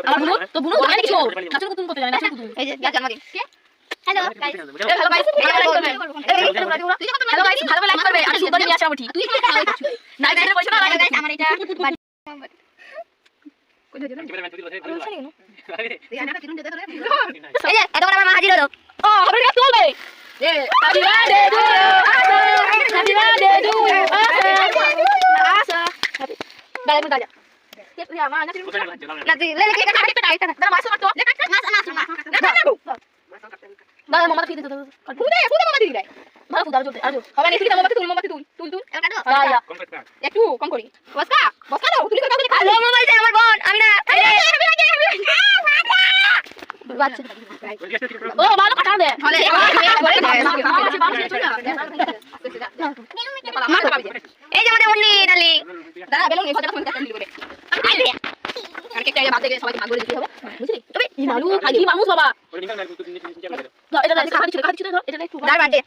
আমার বুনু তো বুনু জানে কিছু নাচন কুতুন করতে জানে নাচন কুতুন এই যে যার জন্মদিন কে hello guys hello guys hello guys ভালো লাইক করবে আমি সুন্দর নিয়ে আসলাম ঠিক তুই না গাইস বলছ না গাইস আমার এটা কই দিও না এই যে এত বড় মামা হাজির হলো ও হবে না চলবে এ happy birthday to happy birthday to Asha গালে মে Gaza Ya, mana sih? Nanti lele kita kaget kita itu. Dah masuk tuh. Masuk. Dah mama tadi itu. Sudah mama tadi. Mana sudah jod. Ayo. Kawan ini kita mama tul. Tul. Ya ya. Ekটু কম করি। বসকা দাও। তুই কথা বলি। Hello মা বলছে আমার বোন। আমি না। বাচ্চা। ও ভালো কাটা দে। এই যে আমাদের মুন্নি ডালি। দাদা বেলুন এই ফটোটা ফোন করতে দিলি করে। আর কেকটা এই বাদ থেকে সবাইকে ভাগ করে দিতে হবে বুঝলি তবে এই মালু খালি মানুষ বাবা এটা খাওয়া দিচ্ছিল এটা একটু যার বার্থডে